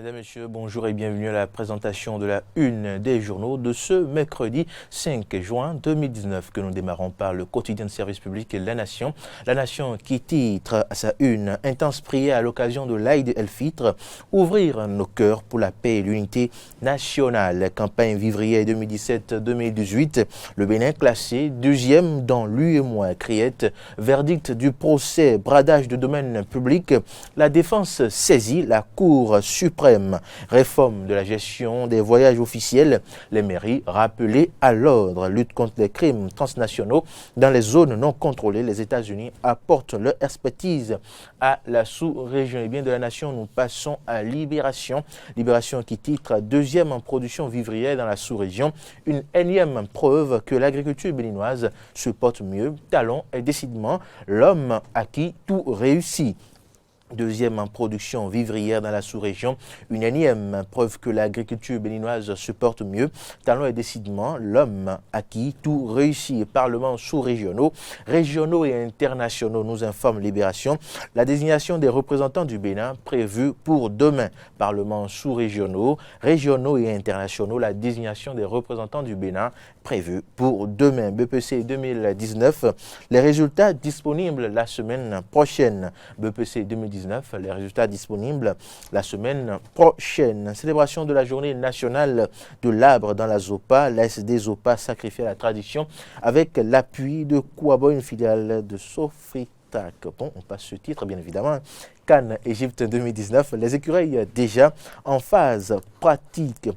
et messieurs, bonjour et bienvenue à la présentation de la une des journaux de ce mercredi 5 juin 2019 que nous démarrons par le quotidien de service public La Nation. La Nation qui titre à sa une « Intense prière à l'occasion de l'Aïd el-Fitr, ouvrir nos cœurs pour la paix et l'unité nationale ». Campagne vivrière 2017-2018, le Bénin classé deuxième dans l'UEMOA Criette, verdict du procès, bradage de domaine public, la défense saisit la Cour suprême, réforme de la gestion des voyages officiels, les mairies rappelées à l'ordre, lutte contre les crimes transnationaux dans les zones non contrôlées. Les États-Unis apportent leur expertise à la sous-région. Et bien de La Nation, nous passons à Libération. Libération qui titre deuxième en production vivrière dans la sous-région, une énième preuve que l'agriculture béninoise se porte mieux. Talon et décidément l'homme à qui tout réussit. Deuxième en production vivrière dans la sous-région, une énième preuve que l'agriculture béninoise se porte mieux. Talon et décidément l'homme à qui tout réussit. Parlements sous-régionaux, régionaux et internationaux, nous informe Libération. La désignation des représentants du Bénin prévue pour demain. Parlements sous-régionaux, régionaux et internationaux, la désignation des représentants du Bénin prévue pour demain. BPC 2019, les résultats disponibles la semaine prochaine. BPC 2019, les résultats disponibles la semaine prochaine. Célébration de la journée nationale de l'arbre dans la Zopa. L'ASD Zopa sacrifiée à la tradition avec l'appui de Kouabo, une filiale de Sofritac. Bon, on passe ce titre, bien évidemment. Cannes Égypte 2019, les écureuils déjà en phase pratique.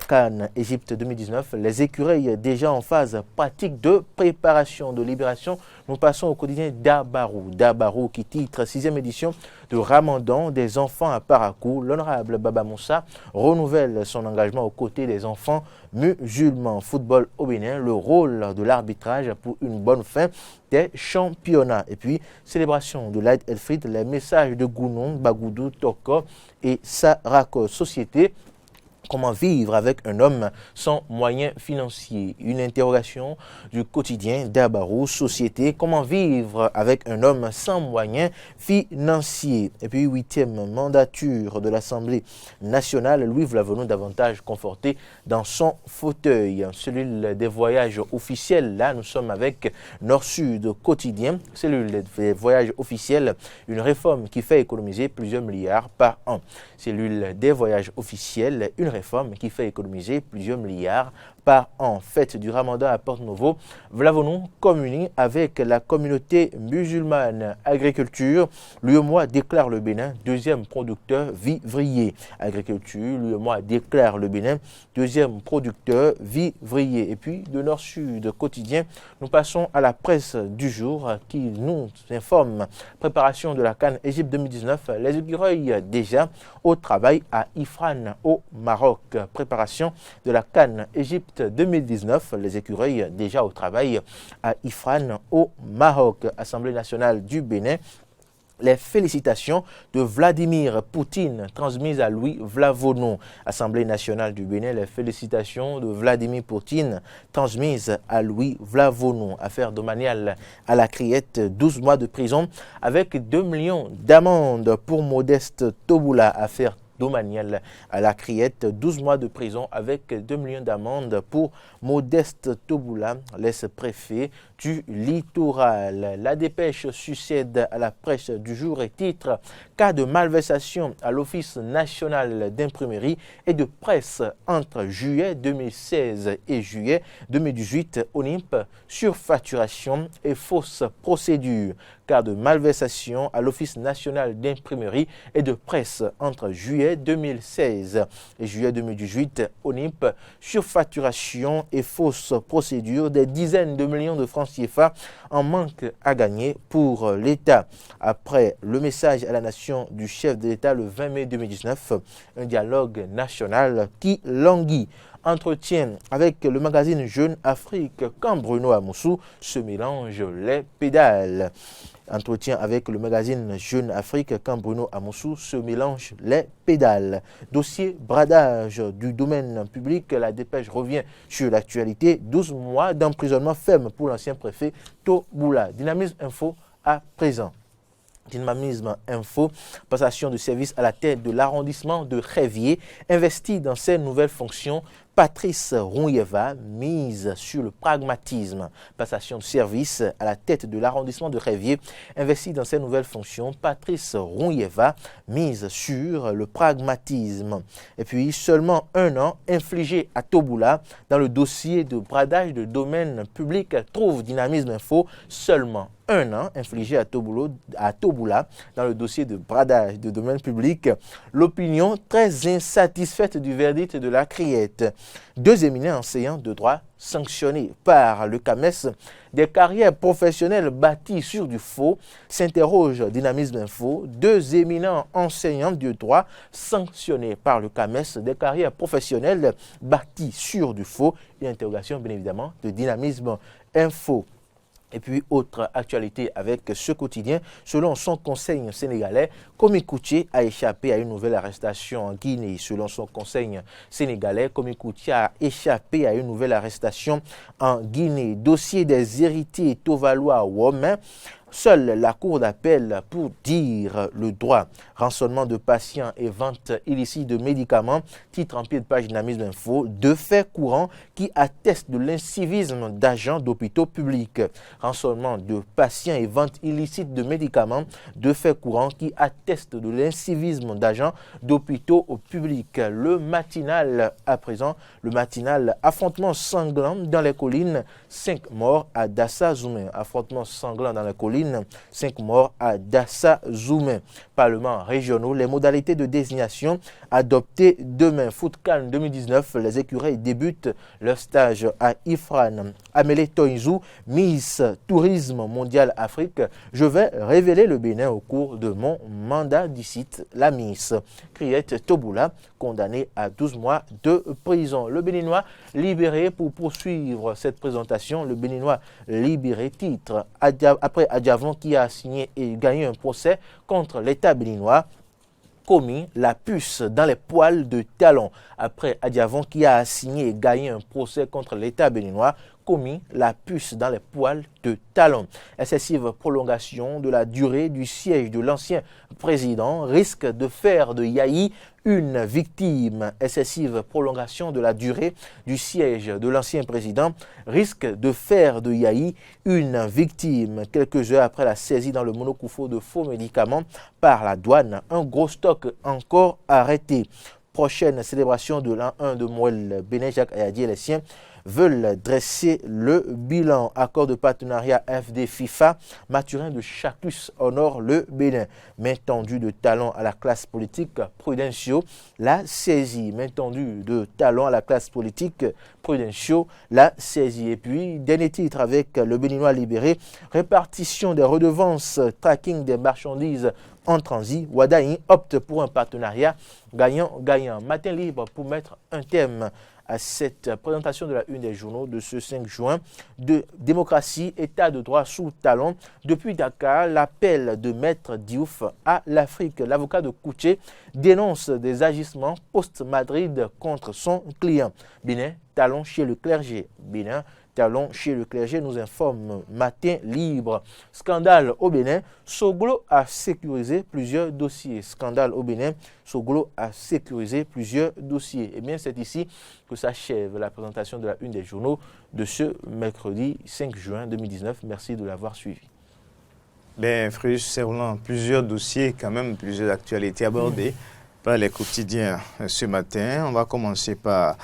Cannes Égypte 2019, les écureuils déjà en phase pratique de préparation de Libération. Nous passons au quotidien Dabarou. Dabarou qui titre 6e édition de Ramadan des enfants à Parakou. L'honorable Baba Moussa renouvelle son engagement aux côtés des enfants musulmans. Football au Bénin, le rôle de l'arbitrage pour une bonne fin des championnats. Et puis, célébration de l'Aïd el-Fitr, les messages de Gounon, Bagoudou, Toko et Sarako. Société. Comment vivre avec un homme sans moyens financiers? Une interrogation du quotidien Dabarou. Société, comment vivre avec un homme sans moyens financiers? Et puis, 8e mandature de l'Assemblée nationale, Louis Vlavonou davantage conforté dans son fauteuil. Cellule des voyages officiels, là nous sommes avec Nord-Sud quotidien. Cellule des voyages officiels, une réforme qui fait économiser plusieurs milliards par an. Cellule des voyages officiels, une réforme qui fait économiser plusieurs milliards par an. Fête du Ramadan à Porte-Novo, Vlavonou communie avec la communauté musulmane. Agriculture, l'UEMOA déclare le Bénin deuxième producteur vivrier. Agriculture, l'UEMOA déclare le Bénin deuxième producteur vivrier. Et puis de Nord-Sud quotidien, nous passons à la presse du jour qui nous informe préparation de la Cannes Égypte 2019. Les écureuils déjà au travail à Ifrane au Maroc. Préparation de la Cannes Égypte 2019, les écureuils déjà au travail à Ifrane au Maroc. Assemblée nationale du Bénin. Les félicitations de Vladimir Poutine transmises à Louis Vlavonou. Assemblée nationale du Bénin, les félicitations de Vladimir Poutine transmises à Louis Vlavonou. Affaire domaniale à la Criette, 12 mois de prison avec 2 millions d'amende pour Modeste Toboula. Affaire domaniale à la Criette, 12 mois de prison avec 2 millions d'amende pour Modeste Toboula, l'ex-préfet du littoral. La dépêche succède à la presse du jour et titre « Cas de malversation à l'Office national d'imprimerie et de presse entre juillet 2016 et juillet 2018, ONIP, surfacturation et fausse procédure ». Cas de malversation à l'Office national d'imprimerie et de presse entre juillet 2016 et juillet 2018, ONIP, surfacturation et fausse procédure, des dizaines de millions de francs CFA en manque à gagner pour l'État. Après le message à la nation du chef de l'État le 20 mai 2019, un dialogue national qui languit. Entretien avec le magazine Jeune Afrique quand Bruno Amoussou se mélange les pédales. Entretien avec le magazine Jeune Afrique quand Bruno Amoussou se mélange les pédales. Dossier bradage du domaine public, la dépêche revient sur l'actualité. 12 mois d'emprisonnement ferme pour l'ancien préfet Toboula. Dynamisme Info à présent. Dynamisme Info, passation de service à la tête de l'arrondissement de Révier, investi dans ses nouvelles fonctions. Patrice Rounyeva, mise sur le pragmatisme. Passation de service à la tête de l'arrondissement de Révier, investi dans ses nouvelles fonctions. Patrice Rounyeva, mise sur le pragmatisme. Et puis, seulement 1 an infligé à Toboula dans le dossier de bradage de domaine public. Trouve Dynamisme Info, seulement 1 an infligé à Toboula dans le dossier de bradage de domaine public. L'opinion très insatisfaite du verdict de la criette. 2 éminents enseignants de droit sanctionnés par le CAMES. Des carrières professionnelles bâties sur du faux, s'interroge Dynamisme Info. 2 éminents enseignants de droit sanctionnés par le CAMES. Des carrières professionnelles bâties sur du faux. Une interrogation bien évidemment de Dynamisme Info. Et puis, autre actualité avec ce quotidien, selon son conseil sénégalais, Komi Koutié a échappé à une nouvelle arrestation en Guinée. Selon son conseil sénégalais, Komi Koutié a échappé à une nouvelle arrestation en Guinée. Dossier des héritiers Tovalois Women. Seule la Cour d'appel pour dire le droit. Rançonnement de patients et vente illicite de médicaments. Titre en pied de page Dynamisme Info. 2 faits courants qui attestent de l'incivisme d'agents d'hôpitaux publics. Rançonnement de patients et vente illicite de médicaments. 2 faits courants qui attestent de l'incivisme d'agents d'hôpitaux publics. Le matinal à présent. Le matinal affrontement sanglant dans les collines. 5 morts à Dassa Zoumé. Affrontement sanglant dans les collines. 5 morts à Dassa Zoumé. Parlements régionaux, les modalités de désignation adoptées demain. Footcan 2019, les écureuils débutent leur stage à Ifran. Amélie Toinzou, Miss Tourisme Mondial Afrique. Je vais révéler le Bénin au cours de mon mandat d'ici la Miss. Criette Toboula, condamné à 12 mois de prison. Le Béninois libéré pour poursuivre cette présentation. Le Béninois libéré, titre après Adjavon qui a signé et gagné un procès contre l'État béninois. Commis la puce dans les poils de talon. Après Adjavon qui a signé et gagné un procès contre l'État béninois, commis la puce dans les poils de talon. Excessive prolongation de la durée du siège de l'ancien président risque de faire de Yahi une victime. Excessive prolongation de la durée du siège de l'ancien président risque de faire de Yahi une victime. Quelques heures après la saisie dans le Monokoufo de faux médicaments par la douane, un gros stock encore arrêté. Prochaine célébration de l'an 1 de Mouel, Bénin, Jacques Ayadi et les siens veulent dresser le bilan. Accord de partenariat FD-FIFA, Mathurin de Chaclus honore le Bénin. Main tendue de talent à la classe politique, Prudentiaux la saisie. Main tendue de talent à la classe politique, Prudentiaux la saisie. Et puis, dernier titre avec le Béninois libéré, répartition des redevances, tracking des marchandises en transit. Wadaï opte pour un partenariat gagnant-gagnant. Matin libre pour mettre un thème à cette présentation de la une des journaux de ce 5 juin de démocratie, état de droit sous talon. Depuis Dakar, l'appel de Maître Diouf à l'Afrique. L'avocat de Koutié dénonce des agissements post-Madrid contre son client. Bénin, talon chez le clergé. Bénin, talon chez le clergé, nous informe Matin Libre. Scandale au Bénin, Soglo a sécurisé plusieurs dossiers. Scandale au Bénin, Soglo a sécurisé plusieurs dossiers. Et bien, c'est ici que s'achève la présentation de la une des journaux de ce mercredi 5 juin 2019. Merci de l'avoir suivi. Bien, Frédéric Serlan, plusieurs dossiers, quand même, plusieurs actualités abordées par les quotidiens ce matin. On va commencer par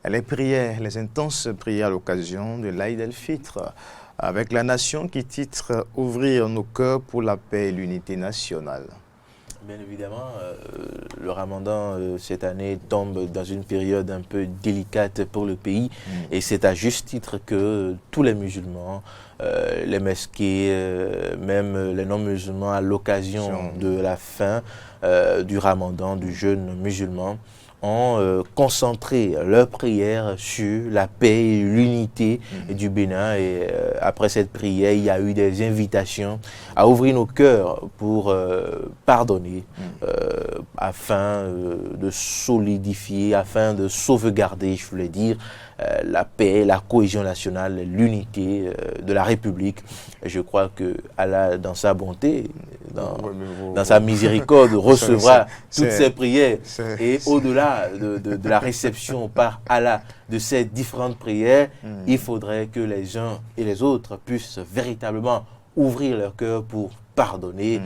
les prières, les intenses prières à l'occasion de l'Aïd el-Fitr, avec la nation qui titre « Ouvrir nos cœurs pour la paix et l'unité nationale ». Bien évidemment, le ramadan cette année tombe dans une période un peu délicate pour le pays et c'est à juste titre que tous les musulmans, les mosquées, même les non-musulmans à l'occasion de la fin du ramadan, du jeûne musulman, ont concentré leurs prières sur la paix et l'unité du Bénin. Et après cette prière, il y a eu des invitations à ouvrir nos cœurs pour pardonner, afin de solidifier, afin de sauvegarder, je voulais dire, la paix, la cohésion nationale, l'unité de la République. Je crois que Allah, dans sa bonté, dans sa miséricorde, recevra toutes ces prières. Et au-delà de la réception par Allah de ces différentes prières, il faudrait que les uns et les autres puissent véritablement ouvrir leur cœur pour pardonner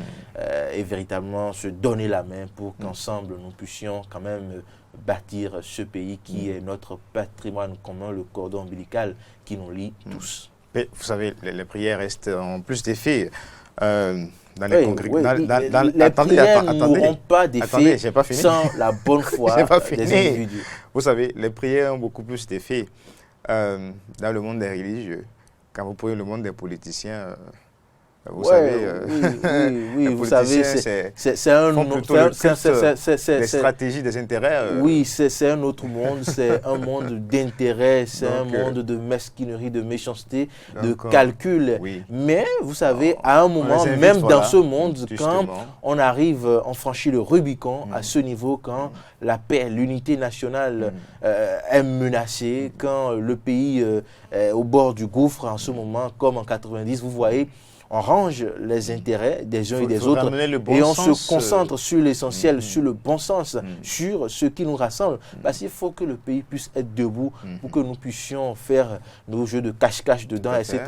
et véritablement se donner la main pour qu'ensemble nous puissions quand même bâtir ce pays qui est notre patrimoine commun, le cordon ombilical qui nous lie tous. Mais vous savez, les prières restent en plus d'effet. Dans les les prières n'auront pas d'effet sans la bonne foi des individus. Vous savez, les prières ont beaucoup plus d'effet dans le monde des religieux. Quand vous prenez le monde des politiciens, vous savez, vous savez, c'est un des stratégies, des intérêts. Oui, c'est un autre monde, c'est un monde d'intérêts, c'est un monde de mesquinerie, de méchanceté, de calcul. Mais vous savez, à un moment, même dans ce monde, quand on arrive, on franchit le Rubicon à ce niveau, quand la paix, l'unité nationale est menacée, quand le pays est au bord du gouffre en ce moment, comme en 90, vous voyez, on range les intérêts des uns et des autres et on se concentre sur l'essentiel, sur le bon sens, sur ce qui nous rassemble. Parce qu'il faut que le pays puisse être debout pour que nous puissions faire nos jeux de cache-cache dedans, etc.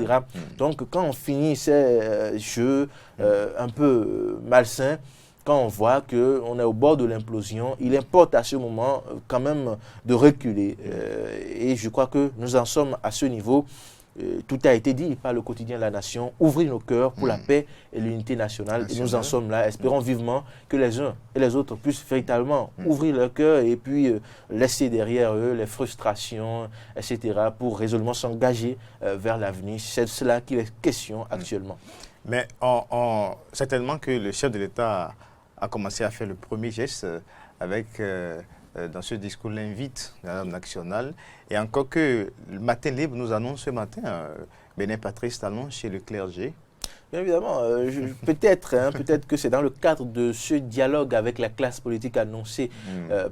Donc quand on finit ces jeux un peu malsains, quand on voit qu'on est au bord de l'implosion, il importe à ce moment quand même de reculer. Et je crois que nous en sommes à ce niveau. Tout a été dit par le quotidien La Nation, ouvrir nos cœurs pour la paix et l'unité nationale. Et nous en sommes là. Espérons vivement que les uns et les autres puissent véritablement ouvrir leur cœur et puis laisser derrière eux les frustrations, etc. pour résolument s'engager vers l'avenir. C'est cela qu'il est question actuellement. Mais certainement que le chef de l'État a commencé à faire le premier geste avec... dans ce discours, l'invite de la nationale. Et encore que le Matin Libre nous annonce ce matin, Bénin Patrice Talon chez le clergé. Bien évidemment, peut-être que c'est dans le cadre de ce dialogue avec la classe politique annoncé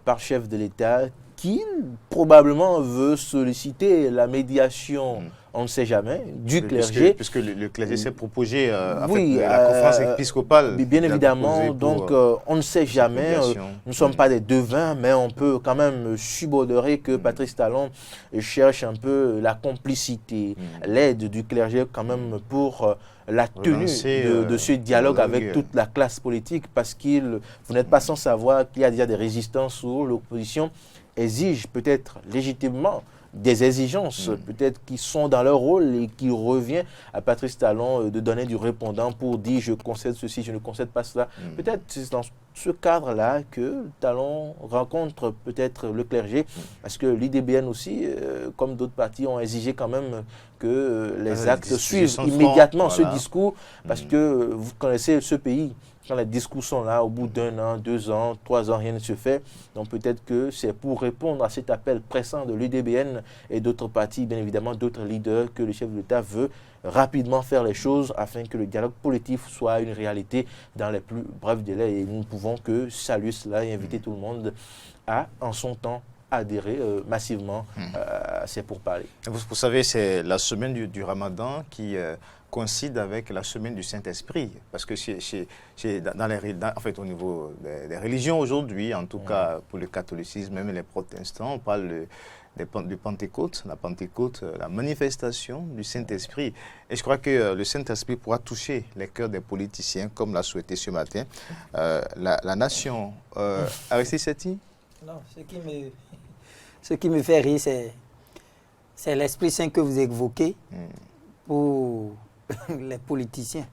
par chef de l'État qu'il probablement veut solliciter la médiation, on ne sait jamais, du clergé. Puisque le clergé s'est proposé la conférence épiscopale. Bien évidemment, donc on ne sait jamais, nous ne sommes pas des devins, mais on peut quand même subodorer que Patrice Talon cherche un peu la complicité, l'aide du clergé quand même pour la tenue de ce dialogue avec toute la classe politique, parce que vous n'êtes pas sans savoir qu'il y a déjà des résistances où l'opposition exige peut-être légitimement des exigences, peut-être qui sont dans leur rôle et qu'il revient à Patrice Talon de donner du répondant pour dire je concède ceci, je ne concède pas cela. Peut-être c'est dans ce cadre-là que Talon rencontre peut-être le clergé, parce que l'IDBN aussi, comme d'autres partis, ont exigé quand même que les actes suivent immédiatement ce discours, parce que vous connaissez ce pays. Quand les discours sont là, au bout d'1 an, 2 ans, 3 ans, rien ne se fait. Donc peut-être que c'est pour répondre à cet appel pressant de l'UDBN et d'autres partis, bien évidemment d'autres leaders, que le chef de l'État veut rapidement faire les choses afin que le dialogue politique soit une réalité dans les plus brefs délais. Et nous ne pouvons que saluer cela et inviter tout le monde à, en son temps, adhérer massivement à ces pourparlers. Vous savez, c'est la semaine du Ramadan qui coïncide avec la semaine du Saint-Esprit, parce que en fait, au niveau des religions aujourd'hui, en tout cas pour le catholicisme, même les protestants, on parle du Pentecôte, la manifestation du Saint-Esprit. Et je crois que le Saint-Esprit pourra toucher les cœurs des politiciens, comme l'a souhaité ce matin la nation. Aristide Setti? Non, ce qui me fait rire, c'est l'Esprit Saint que vous évoquez pour les politiciens.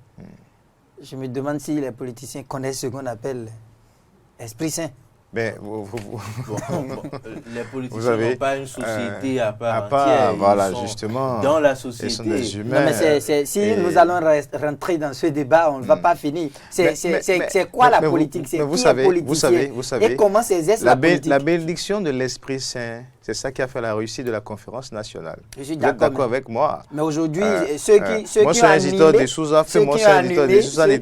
Je me demande si les politiciens connaissent ce qu'on appelle l'Esprit Saint. Mais les politiciens n'ont pas une société à part part, entière. voilà, Ils sont justement, dans la ils sont société. des humains. Non, mais si nous allons rentrer dans ce débat, on ne va pas finir. C'est quoi la politique? C'est qui est politicien? Vous savez, et comment s'exerce la politique? La bénédiction de l'Esprit Saint, c'est ça qui a fait la réussite de la conférence nationale. Je suis Vous êtes d'accord avec moi? Mais aujourd'hui, ceux qui Monsieur Isidore de Souza,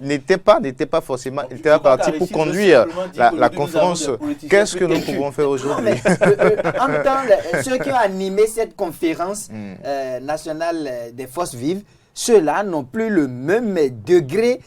n'était pas forcément, il n'était pas parti pour conduire la conférence. Qu'est-ce que nous pouvons faire aujourd'hui? Ceux qui ont animé cette conférence nationale des forces vives, ceux-là n'ont plus le même degré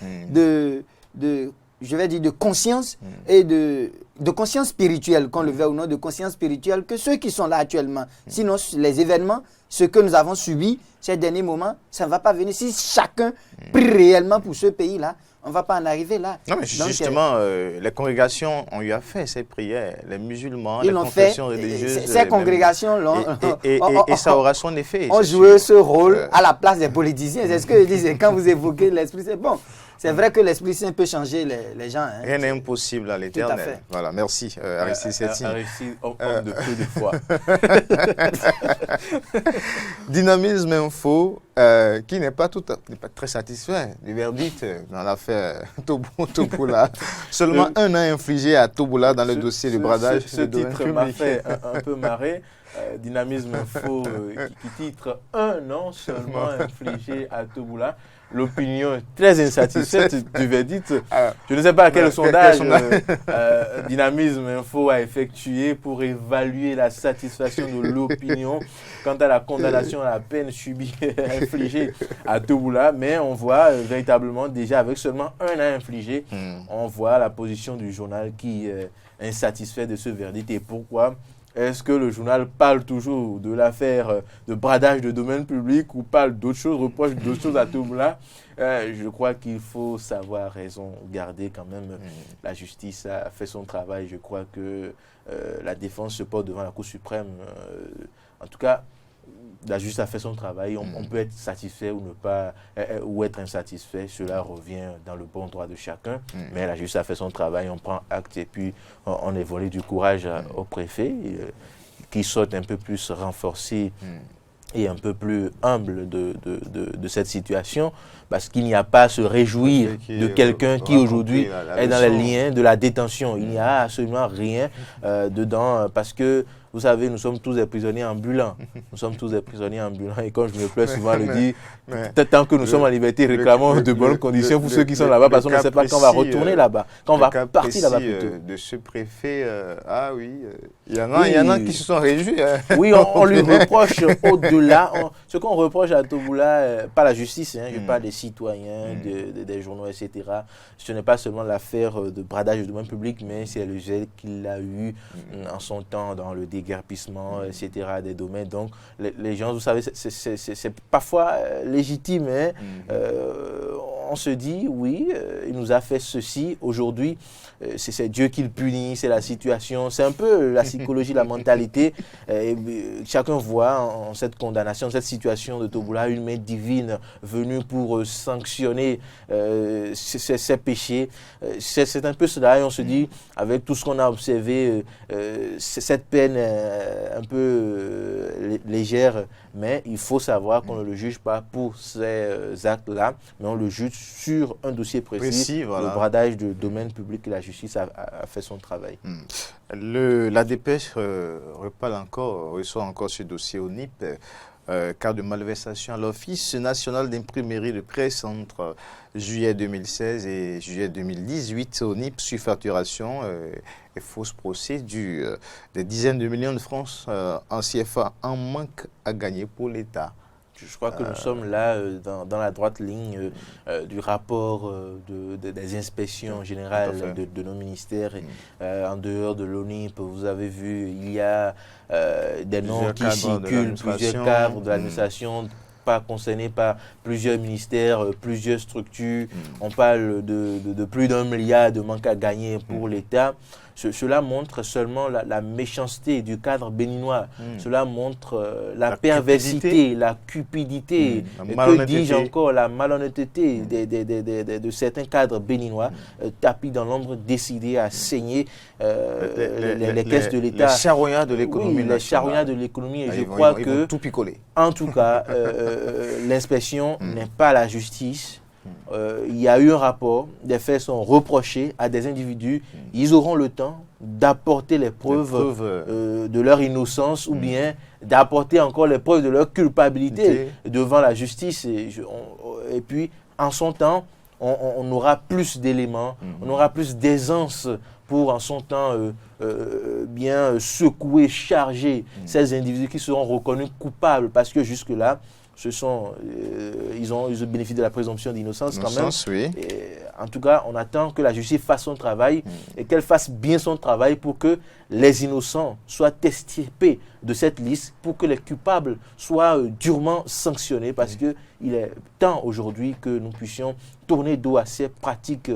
je vais dire, de conscience et de conscience spirituelle, qu'on le veuille ou non, de conscience spirituelle que ceux qui sont là actuellement. Sinon, les événements, ce que nous avons subi ces derniers moments, ça ne va pas venir. Si chacun prie réellement pour ce pays-là, on ne va pas en arriver là. Non, mais donc, justement, les congrégations ont eu à faire ces prières. Les musulmans, les confessions religieuses. Ces congrégations l'ont. Et ça aura son effet. On joué ce rôle à la place des politiciens. C'est ce que je disais. Quand vous évoquez l'Esprit Saint, bon, c'est vrai que l'Esprit Saint peut changer les gens. Hein. Rien n'est impossible à l'Éternel. Voilà, merci Aristide Setti. Aristide, homme de peu de foi. Dynamisme Info, qui n'est pas très satisfait du verdict dans l'affaire Toboula. Seulement un an infligé à Toboula dans le dossier du bradage. Ce titre m'a fait un peu marrer. Dynamisme Info qui titre un an seulement infligé à Toboula. L'opinion est très insatisfaite du verdict. Je ne sais pas quel sondage Dynamisme Info a effectué pour évaluer la satisfaction de l'opinion quant à la condamnation à la peine subie infligée à Toboula. Mais on voit véritablement déjà avec seulement un an infligé, on voit la position du journal qui est insatisfait de ce verdict. Et pourquoi? Est-ce que le journal parle toujours de l'affaire de bradage de domaine public ou parle d'autres choses, reproche d'autres choses à Toboula? Je crois qu'il faut savoir raison garder quand même. La justice a fait son travail. Je crois que la défense se porte devant la Cour suprême. En tout cas, la justice a fait son travail. On peut être satisfait ou ne pas, ou être insatisfait. Cela revient dans le bon droit de chacun. Mais la justice a fait son travail. On prend acte et puis on est volé du courage au préfet qui sorte un peu plus renforcé et un peu plus humble de cette situation, parce qu'il n'y a pas à se réjouir de quelqu'un qui aujourd'hui est dans les liens de la détention. Il n'y a absolument rien dedans, parce que vous savez, nous sommes tous des prisonniers ambulants. Nous sommes tous des prisonniers ambulants. Et comme je me plais souvent à le dire, tant que nous sommes en liberté, réclamons de bonnes conditions pour ceux qui sont là-bas, parce qu'on ne sait pas quand on va retourner là-bas, quand on va partir là-bas plutôt. De ce préfet, il y en a qui se sont réjouis. Oui, on lui reproche au-delà. Ce qu'on reproche à Toboula, pas la justice, je parle des citoyens, des journaux, etc. Ce n'est pas seulement l'affaire de bradage de domaine public, mais c'est le gel qu'il a eu en son temps dans le déguerpissement, etc., des domaines. Donc, les gens, vous savez, c'est parfois légitime. On se dit, oui, il nous a fait ceci. Aujourd'hui, c'est Dieu qui le punit, c'est la situation. C'est un peu la psychologie, la mentalité. Chacun voit en cette condamnation, cette situation de Toboula, une main divine venue pour sanctionner ses péchés. C'est un peu cela. Et on se dit, avec tout ce qu'on a observé, cette peine un peu légère, mais il faut savoir qu'on ne le juge pas pour ces actes-là, mais on le juge sur un dossier précis, voilà. Le bradage de domaine public, et la justice a fait son travail. La dépêche reçoit encore ce dossier au NIP, cas de malversation à l'Office national d'imprimerie de presse entre juillet 2016 et juillet 2018 au NIP, surfacturation et fausse procédure. Des dizaines de millions de francs en CFA en manque à gagner pour l'État. Je crois que nous sommes là dans la droite ligne du rapport des inspections générales de nos ministères. En dehors de l'ONIP, vous avez vu, il y a des noms qui circulent, plusieurs cadres de l'administration, pas concernés par plusieurs ministères, plusieurs structures. On parle de plus d'1 milliard de manque à gagner pour l'État. cela montre seulement la méchanceté du cadre béninois. Cela montre la perversité, la cupidité, que dis-je encore, la malhonnêteté de certains cadres béninois tapis dans l'ombre, décidés à saigner les caisses de l'État. Les charognards de l'économie. Oui, les charognards de l'économie. Et je crois que, vont tout picoler. En tout cas, l'inspection n'est pas la justice. Il y a eu un rapport, des faits sont reprochés à des individus. Ils auront le temps d'apporter les preuves de leur innocence ou bien d'apporter encore les preuves de leur culpabilité devant la justice. Et puis, en son temps, on aura plus d'éléments, on aura plus d'aisance pour, en son temps, bien secouer, charger ces individus qui seront reconnus coupables parce que jusque-là, ils ont bénéficié de la présomption d'innocence quand même. Oui. Et, en tout cas, on attend que la justice fasse son travail et qu'elle fasse bien son travail pour que les innocents soient extirpés de cette liste, pour que les coupables soient durement sanctionnés, parce qu'il est temps aujourd'hui que nous puissions tourner dos à ces pratiques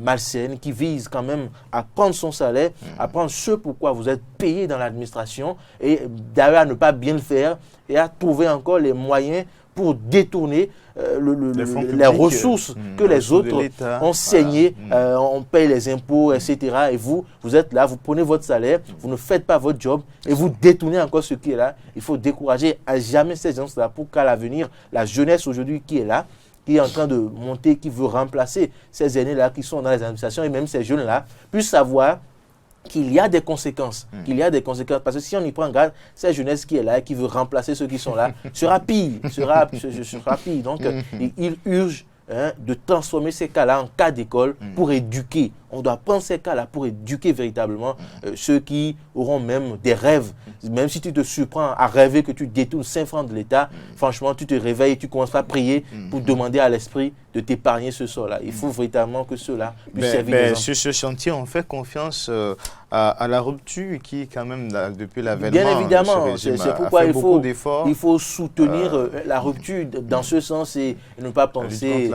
malsaines qui visent quand même à prendre son salaire, à prendre ce pourquoi vous êtes payé dans l'administration et d'ailleurs à ne pas bien le faire et à trouver encore les moyens pour détourner les ressources que les autres ont saignées, on paye les impôts, etc. Et vous êtes là, vous prenez votre salaire, vous ne faites pas votre job et vous détournez encore ce qui est là. Il faut décourager à jamais ces gens-là pour qu'à l'avenir, la jeunesse aujourd'hui qui est là, qui est en train de monter, qui veut remplacer ces aînés-là qui sont dans les administrations et même ces jeunes-là, puissent savoir qu'il y a des conséquences, parce que si on y prend garde, cette jeunesse qui est là et qui veut remplacer ceux qui sont là sera pire, sera pire. Donc, il urge de transformer ces cas-là en cas d'école pour éduquer. On doit prendre ces cas-là pour éduquer véritablement ceux qui auront même des rêves. Même si tu te surprends à rêver que tu détournes 5 francs de l'État, franchement, tu te réveilles et tu commences à prier pour demander à l'esprit de t'épargner ce sort-là. Il faut véritablement que ceux-là puissent servir d'exemple. Sur ce chantier, on fait confiance à la rupture qui, quand même, depuis l'avènement, bien évidemment, c'est pourquoi il faut soutenir la rupture dans ce sens et ne pas penser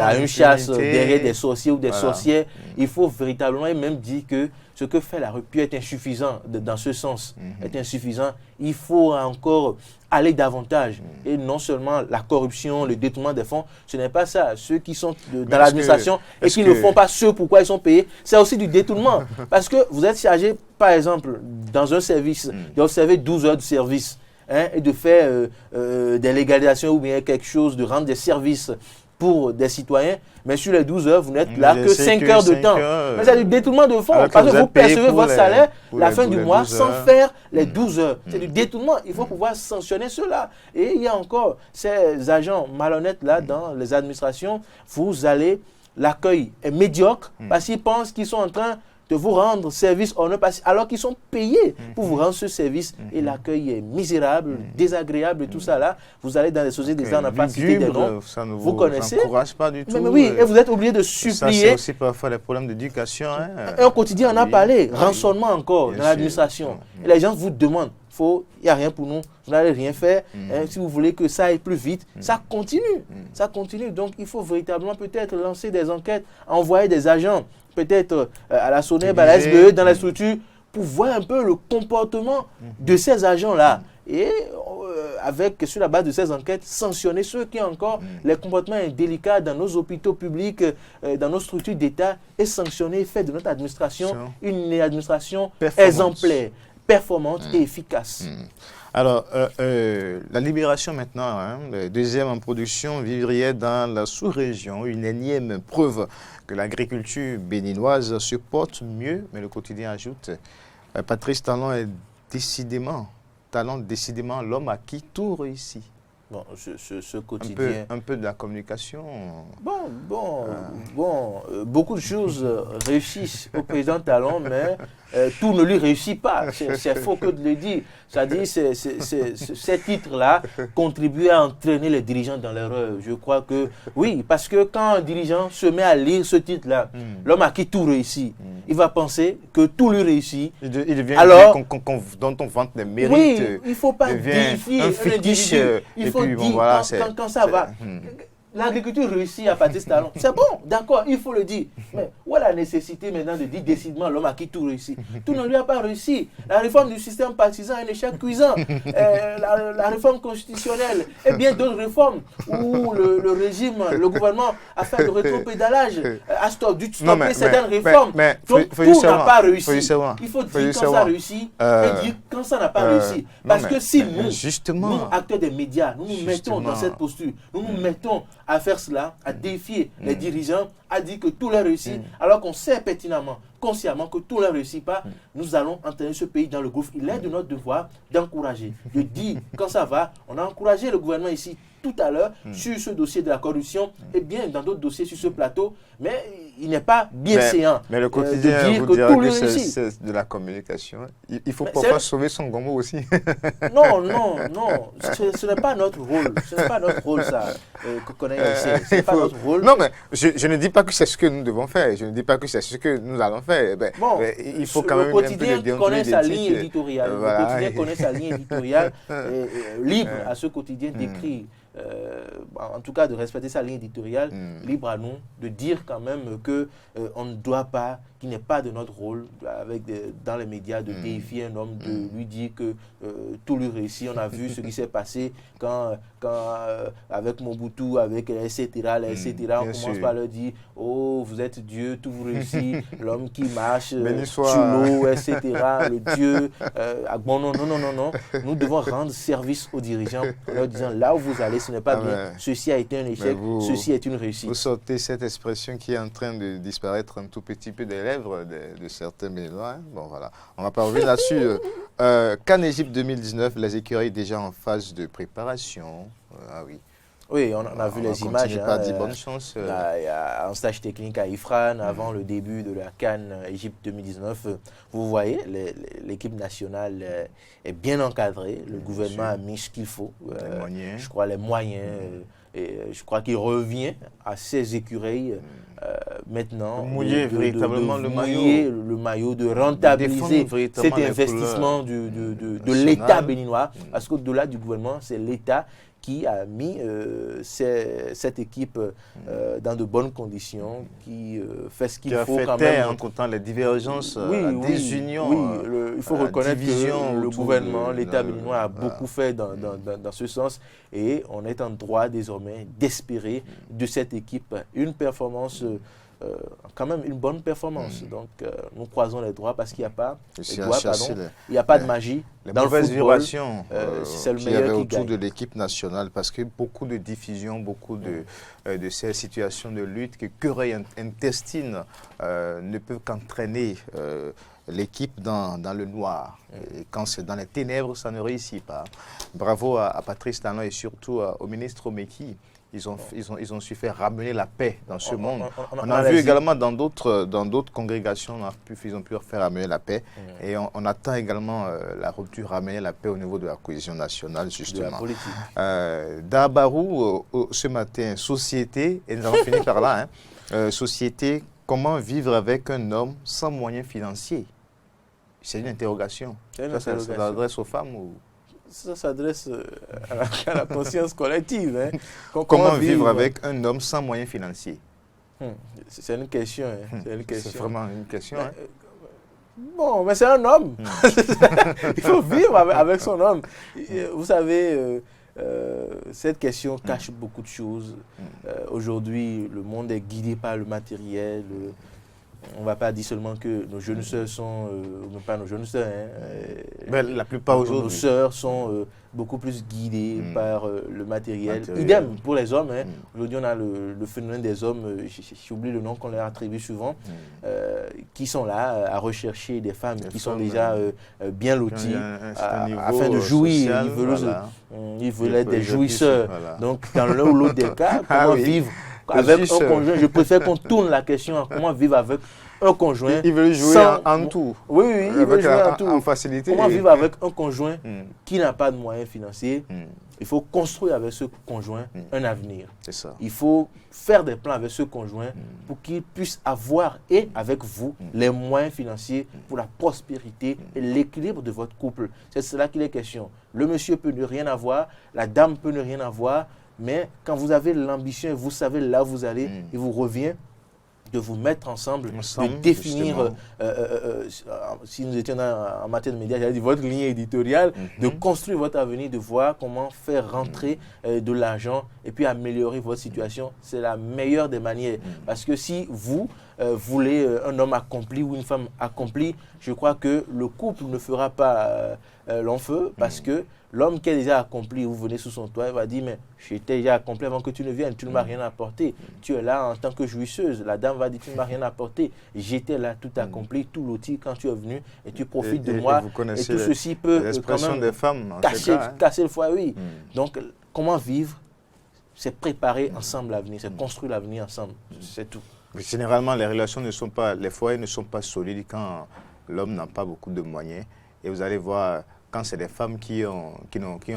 à une chasse derrière des sorciers ou des sorcières. Il faut véritablement même dire que ce que fait la rupture est insuffisant dans ce sens, est insuffisant. Il faut encore aller davantage. Et non seulement la corruption, le détournement des fonds, ce n'est pas ça. Ceux qui sont dans l'administration et qui ne font pas ce pourquoi ils sont payés, c'est aussi du détournement. Parce que vous êtes chargé, par exemple, dans un service, d'observer 12 heures de service et de faire des légalisations ou bien quelque chose, de rendre des services pour des citoyens, mais sur les 12 heures, vous n'êtes là que 5 heures de temps. Mais c'est du détournement de fonds, parce que vous percevez votre salaire la fin du mois sans faire les 12 heures. C'est du détournement. Il faut pouvoir sanctionner cela. Et il y a encore ces agents malhonnêtes là dans les administrations. Vous allez, l'accueil est médiocre parce qu'ils pensent qu'ils sont en train de vous rendre service alors qu'ils sont payés pour vous rendre ce service et l'accueil est misérable, désagréable et tout ça là. Vous allez dans les sociétés d'État, on n'a pas cité des noms, vous connaissez. Ça n'encourage pas du tout. Mais oui, et vous êtes obligé de supplier. Ça, c'est aussi parfois les problèmes d'éducation. Et au quotidien, on a parlé, rançonnement encore dans l'administration. Et les gens vous demandent, il n'y a rien pour nous, vous n'allez rien faire. Si vous voulez que ça aille plus vite, ça continue. Ça continue. Donc, il faut véritablement peut-être lancer des enquêtes, envoyer des agents, peut-être à la SONEB, à la SBE, dans la structure, pour voir un peu le comportement de ces agents-là. Et sur la base de ces enquêtes, sanctionner ceux qui ont encore les comportements indélicats dans nos hôpitaux publics, dans nos structures d'État, et sanctionner, faire de notre administration une administration exemplaire, performante et efficace. Alors, la Libération maintenant, le deuxième en production, vivrier dans la sous-région, une énième preuve que l'agriculture béninoise se porte mieux, mais le quotidien ajoute, Patrice Talon est décidément l'homme à qui tout réussit. Bon, ce quotidien... Un peu de la communication. Beaucoup de choses réussissent au président Talon, mais tout ne lui réussit pas. C'est faux que de le dire. C'est-à-dire, ces titres-là contribuent à entraîner les dirigeants dans l'erreur. Je crois que, oui, parce que quand un dirigeant se met à lire ce titre-là, l'homme à qui tout réussit, il va penser que tout lui réussit. Il devient dont on vante les mérites. Oui, il ne faut pas défier un individu. Il faut dire quand ça va. l'agriculture réussit à Patrice Talon. C'est bon, d'accord, il faut le dire. Mais où est la nécessité maintenant de dire décidément l'homme à qui tout réussit? Tout ne lui a pas réussi. La réforme du système partisan est un échec cuisant. La réforme constitutionnelle et bien d'autres réformes où le régime, le gouvernement a fait le rétropédalage, a stopper certaines réformes. Donc tout n'a pas réussi. Il faut dire quand ça réussit et dire quand ça n'a pas réussi. Parce que si nous, acteurs des médias, nous nous mettons dans cette posture, nous nous mettons à faire cela, à défier les dirigeants, à dire que tout leur réussit, alors qu'on sait pertinemment, consciemment que tout ne réussit pas, nous allons entraîner ce pays dans le gouffre. Il est de notre devoir d'encourager, de dire quand ça va. On a encouragé le gouvernement ici tout à l'heure sur ce dossier de la corruption et bien dans d'autres dossiers sur ce plateau, mais il n'est pas bienséant. Mais le quotidien, de dire vous que tout que réussit. c'est de la communication. Il faut parfois sauver son gomo aussi. Non, ce n'est pas notre rôle. Ce n'est pas notre rôle, ça, que connaît ici. Ce n'est pas notre rôle. Non, mais je ne dis pas que c'est ce que nous devons faire. Je ne dis pas que c'est ce que nous allons faire. Mais il faut quand même le quotidien connaît sa ligne éditoriale. Voilà. Le quotidien connaît sa ligne éditoriale libre à ce quotidien d'écrire. En tout cas de respecter sa ligne éditoriale, libre à nous de dire quand même que on ne doit pas, qu'il n'est pas de notre rôle dans les médias de déifier un homme, de lui dire que tout lui réussit. On a vu ce qui s'est passé quand avec Mobutu, avec etc. On commence par leur dire oh vous êtes Dieu, tout vous réussit, l'homme qui marche sur l'eau, etc. Le Dieu. Bon non. Nous devons rendre service aux dirigeants en leur disant là où vous allez ce n'est pas bien, ceci a été un échec, ceci est une réussite. Vous sortez cette expression qui est en train de disparaître un tout petit peu des lèvres de certains Béninois. Bon voilà, on va pas revenir là-dessus. CAN Égypte 2019, les écuries déjà en phase de préparation. Oui, on a vu les images. Pas dit bonne chance. Il y a un stage technique à Ifrane avant le début de la CAN Égypte 2019. Vous voyez, l'équipe nationale est bien encadrée. Le gouvernement a mis ce qu'il faut. Je crois les moyens. Et je crois qu'il revient à ses écuries maintenant. Mouiller véritablement le maillot, de rentabiliser cet investissement de l'État béninois. Parce qu'au-delà du gouvernement, c'est l'État qui a mis cette équipe dans de bonnes conditions, qui fait ce qu'il faut quand même. En comptant les divergences, la désunion. Il faut reconnaître que le gouvernement, l'État béninois a beaucoup fait dans ce sens et on est en droit désormais d'espérer de cette équipe une performance quand même une bonne performance. Donc, nous croisons les doigts parce qu'il n'y a pas, il n'y a pas de magie. Les mauvaises vibrations c'est le qu'il y avait meilleur qui autour gagne. de l'équipe nationale, parce que beaucoup de diffusion, beaucoup de ces situations de lutte, que querelles intestines ne peuvent qu'entraîner l'équipe dans le noir. Et quand c'est dans les ténèbres, ça ne réussit pas. Bravo à Patrice Talon et surtout au ministre Omeki. Ils ont su faire ramener la paix dans ce monde. On a vu également dans d'autres congrégations, ils ont pu faire ramener la paix. Et on attend également la rupture, ramener la paix au niveau de la cohésion nationale, justement. De la politique. Dabarou, ce matin, société, et nous avons fini par là, société, comment vivre avec un homme sans moyens financiers? C'est une interrogation. Ça s'adresse aux femmes ou... Ça s'adresse à la conscience collective. Hein. Comment vivre avec un homme sans moyens financiers? C'est une question. C'est vraiment une question. Bon, mais c'est un homme. Il faut vivre avec son homme. Vous savez, cette question cache beaucoup de choses. Aujourd'hui, le monde est guidé par le matériel. On ne va pas dire seulement que nos jeunes sœurs sont, pas nos jeunes sœurs, mais la plupart aujourd'hui. Nos sœurs sont beaucoup plus guidées par le matériel. Idem pour les hommes. Aujourd'hui, on a le phénomène des hommes, j'oublie le nom qu'on leur attribue souvent, qui sont là à rechercher des femmes qui sont déjà bien loties afin de jouir. Social, ils veulent être des jouisseurs. Voilà. Donc, dans l'un ou l'autre des cas, comment vivre avec un conjoint? Je préfère qu'on tourne la question à comment vivre avec un conjoint. Ils veulent jouer en tout. Oui, ils veulent jouer en tout. En facilité. Comment vivre avec un conjoint qui n'a pas de moyens financiers? Il faut construire avec ce conjoint un avenir. C'est ça. Il faut faire des plans avec ce conjoint pour qu'il puisse avoir, et avec vous, les moyens financiers pour la prospérité et l'équilibre de votre couple. C'est cela qu'il est question. Le monsieur peut ne rien avoir, la dame peut ne rien avoir, Mais quand vous avez l'ambition et vous savez là où vous allez, il vous revient de vous mettre ensemble, de définir, si nous étions en matière de médias, j'allais dire votre ligne éditoriale, de construire votre avenir, de voir comment faire rentrer de l'argent et puis améliorer votre situation. C'est la meilleure des manières. Parce que si vous voulez un homme accompli ou une femme accomplie, je crois que le couple ne fera pas long feu parce que l'homme qui est déjà accompli, vous venez sous son toit, il va dire, mais j'étais déjà accompli avant que tu ne viennes, tu ne m'as rien apporté. Tu es là en tant que jouisseuse. La dame va dire, tu ne m'as rien apporté. J'étais là tout accompli, tout loti quand tu es venu et tu profites de moi. Et tout ceci peut quand même des femmes, casser le foie, oui. Donc, comment vivre? C'est préparer ensemble l'avenir, c'est construire l'avenir ensemble. C'est tout. Généralement, les relations ne sont pas, les foyers ne sont pas solides quand l'homme n'a pas beaucoup de moyens. Et vous allez voir, quand c'est des femmes qui ont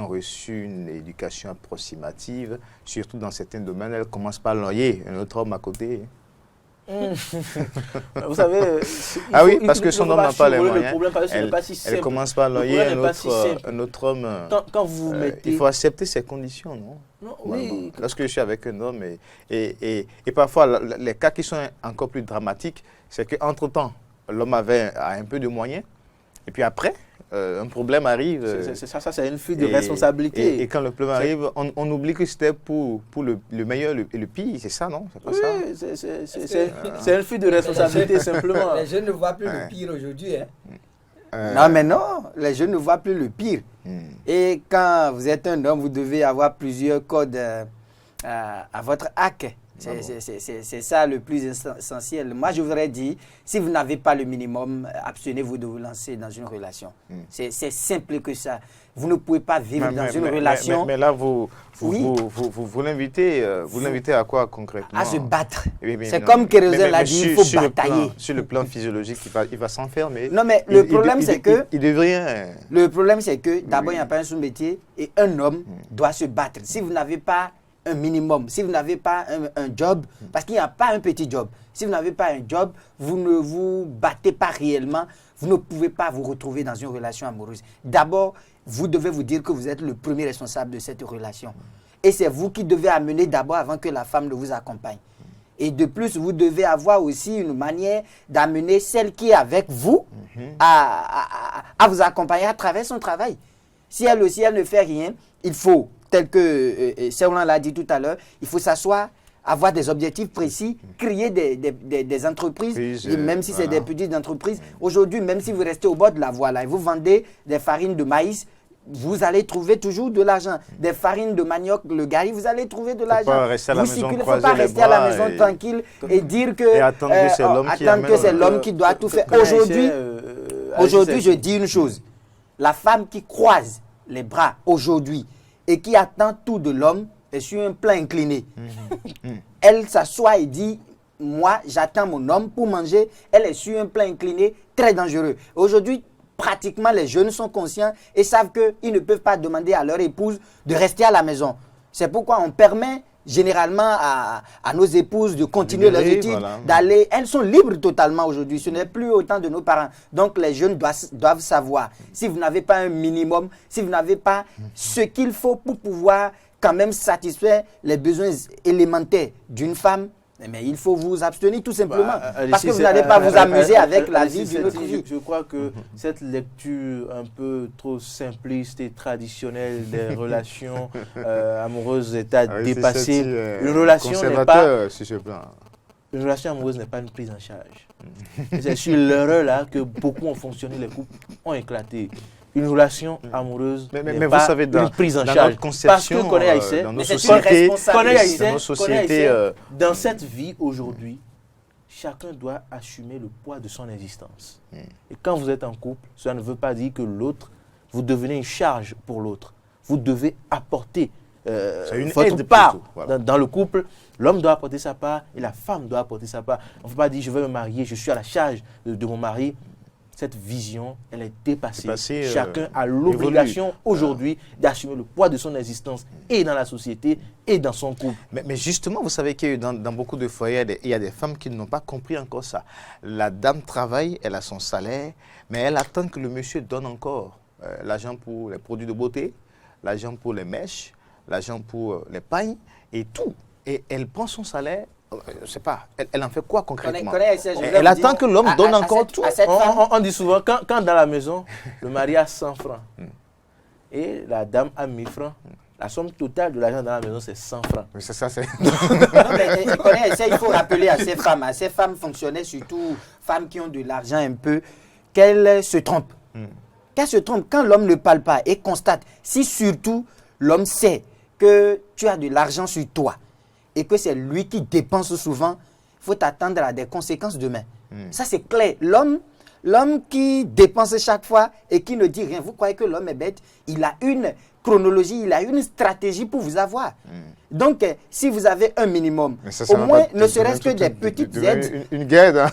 reçu une éducation approximative, surtout dans certains domaines, elles commencent par loyer un autre homme à côté. Vous savez, parce que son homme n'a pas les moyens. Elle commence par loyer un autre homme. Quand vous mettez... Il faut accepter ces conditions, non? Non, oui. Lorsque je suis avec un homme, et parfois les cas qui sont encore plus dramatiques, c'est qu'entre-temps, l'homme a un peu de moyens, et puis après, un problème arrive. Ça, c'est une fuite de responsabilité. Et quand le problème arrive, on oublie que c'était pour le meilleur et le pire, c'est ça, non? C'est pas ça? C'est une fuite de responsabilité, simplement. Les jeunes ne voient plus le pire aujourd'hui. Non, mais non, les jeunes ne voient plus le pire. Et quand vous êtes un homme, vous devez avoir plusieurs codes à votre arc. C'est ça le plus essentiel. Moi, je voudrais dire, si vous n'avez pas le minimum, abstenez-vous de vous lancer dans une relation. C'est simple que ça. Vous ne pouvez pas vivre dans une relation. Mais là, vous l'invitez à quoi concrètement? À se battre. C'est comme Kérosène l'a dit, il faut batailler. Sur le plan physiologique, il va s'enfermer. Non, mais le problème, c'est que... Il devient... Le problème, c'est que d'abord, il n'y a pas un sous-métier et un homme doit se battre. Si vous n'avez pas un minimum, si vous n'avez pas un job, parce qu'il n'y a pas un petit job, si vous n'avez pas un job, vous ne vous battez pas réellement, vous ne pouvez pas vous retrouver dans une relation amoureuse. D'abord, vous devez vous dire que vous êtes le premier responsable de cette relation. Et c'est vous qui devez amener d'abord avant que la femme ne vous accompagne. Et de plus, vous devez avoir aussi une manière d'amener celle qui est avec vous à vous accompagner à travers son travail. Si elle aussi, elle ne fait rien, il faut, tel que Serlan l'a dit tout à l'heure, il faut s'asseoir, avoir des objectifs précis, créer des entreprises, même si c'est des petites entreprises. Aujourd'hui, même si vous restez au bord de la voie là, et vous vendez des farines de maïs, vous allez trouver toujours de l'argent. Des farines de manioc, le gari, vous allez trouver de l'argent. Il ne faut pas rester à la maison tranquille et dire que c'est l'homme qui doit tout faire. Aujourd'hui, je dis une chose. La femme qui croise les bras aujourd'hui et qui attend tout de l'homme est sur un plan incliné. Elle s'assoit et dit, moi, j'attends mon homme pour manger. Elle est sur un plan incliné très dangereux. Aujourd'hui, pratiquement, les jeunes sont conscients et savent qu'ils ne peuvent pas demander à leur épouse de rester à la maison. C'est pourquoi on permet généralement à nos épouses de continuer leurs études, d'aller. Elles sont libres totalement aujourd'hui. Ce n'est plus autant de nos parents. Donc, les jeunes doivent savoir. Si vous n'avez pas un minimum, si vous n'avez pas ce qu'il faut pour pouvoir quand même satisfaire les besoins élémentaires d'une femme, mais il faut vous abstenir tout simplement. Parce que vous n'allez pas vous amuser avec la vie d'une autre vie. Je crois que cette lecture un peu trop simpliste et traditionnelle des relations amoureuses est à dépasser. Une relation n'est pas... Une relation amoureuse n'est pas une prise en charge. C'est sur l'erreur là que beaucoup ont fonctionné, les couples ont éclaté. Une relation amoureuse n'est pas une prise en charge. Parce que dans cette vie aujourd'hui, chacun doit assumer le poids de son existence. Et quand vous êtes en couple, cela ne veut pas dire que l'autre, vous devenez une charge pour l'autre. Vous devez apporter votre part dans le couple. L'homme doit apporter sa part et la femme doit apporter sa part. On ne peut pas dire je vais me marier, je suis à la charge de mon mari. Cette vision, elle est dépassée. Chacun a l'obligation aujourd'hui d'assumer le poids de son existence et dans la société et dans son couple. Mais justement, vous savez que dans beaucoup de foyers, il y a des femmes qui n'ont pas compris encore ça. La dame travaille, elle a son salaire, mais elle attend que le monsieur donne encore l'argent pour les produits de beauté, l'argent pour les mèches, l'argent pour l'épargne et tout. Et elle prend son salaire, je ne sais pas, elle en fait quoi concrètement? Elle attend que l'homme donne encore tout. On dit souvent, quand dans la maison, le mari a 100 francs et la dame a 1000 francs, la somme totale de l'argent dans la maison, c'est 100 francs. Oui, c'est ça, c'est... Il faut rappeler à ces femmes fonctionnaient surtout, femmes qui ont de l'argent un peu, qu'elles se trompent. Qu'elles se trompent quand l'homme ne parle pas et constate, si surtout l'homme sait que tu as de l'argent sur toi et que c'est lui qui dépense souvent, il faut t'attendre à des conséquences demain. Ça, c'est clair. L'homme qui dépense chaque fois et qui ne dit rien, vous croyez que l'homme est bête? Il a une chronologie, il a une stratégie pour vous avoir. Donc, si vous avez un minimum, au moins, ne serait-ce que des petites aides. Une guerre.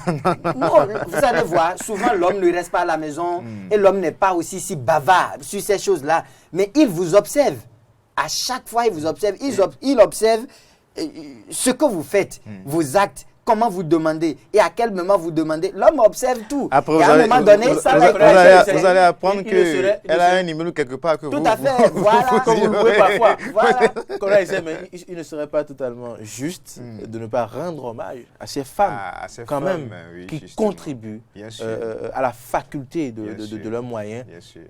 Non, vous allez voir, souvent l'homme ne reste pas à la maison et l'homme n'est pas aussi si bavard sur ces choses-là. Mais il vous observe. À chaque fois, il vous observe. Il observe ce que vous faites, vos actes. Comment vous demandez et à quel moment vous demandez. L'homme observe tout. Après, et à un moment donné, ça va être... Vous allez apprendre qu'elle a un numéro quelque part que tout à fait, voilà. Comme vous le pouvez parfois. Voilà. Mais il ne serait pas totalement juste de ne pas rendre hommage à ces femmes, oui, qui contribuent à la faculté de leurs moyens. Bien sûr.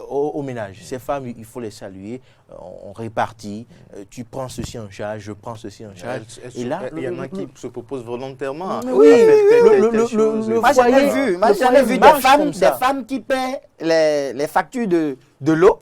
Au ménage. Ces femmes, il faut les saluer, on répartit, tu prends ceci en charge, je prends ceci en charge. Et là, il y en a qui se proposent volontairement. Oui, moi j'en ai vu des femmes qui paient les factures de l'eau.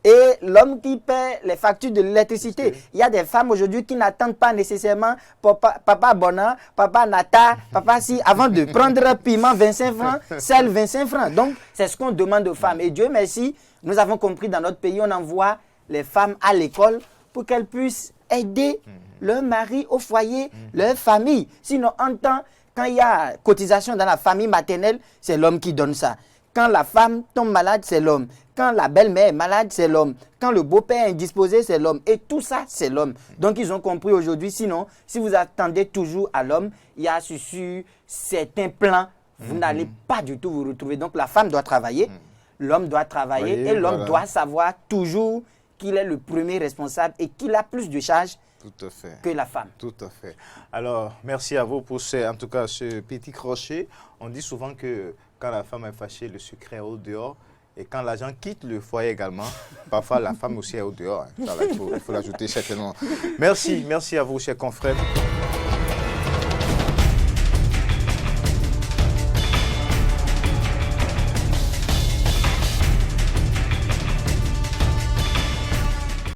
Et l'homme qui paie les factures de l'électricité. Il y a des femmes aujourd'hui qui n'attendent pas nécessairement papa Bona, papa Nata, papa si, avant de prendre piment 25 francs, sel 25 francs. Donc, c'est ce qu'on demande aux femmes. Et Dieu merci, nous avons compris dans notre pays, on envoie les femmes à l'école pour qu'elles puissent aider leur mari au foyer, leur famille. Sinon, en temps, quand il y a cotisation dans la famille maternelle, c'est l'homme qui donne ça. Quand la femme tombe malade, c'est l'homme. Quand la belle-mère est malade, c'est l'homme. Quand le beau-père est indisposé, c'est l'homme. Et tout ça, c'est l'homme. Donc, ils ont compris aujourd'hui. Sinon, si vous attendez toujours à l'homme, il y a sur certains plans, vous n'allez pas du tout vous retrouver. Donc, la femme doit travailler, l'homme doit travailler et l'homme doit savoir toujours qu'il est le premier responsable et qu'il a plus de charges que la femme. Tout à fait. Alors, merci à vous pour en tout cas, ce petit crochet. On dit souvent que quand la femme est fâchée, le secret est au dehors. Et quand l'agent quitte le foyer également, parfois la femme aussi est au dehors. Il faut l'ajouter certainement. Merci à vous, chers confrères.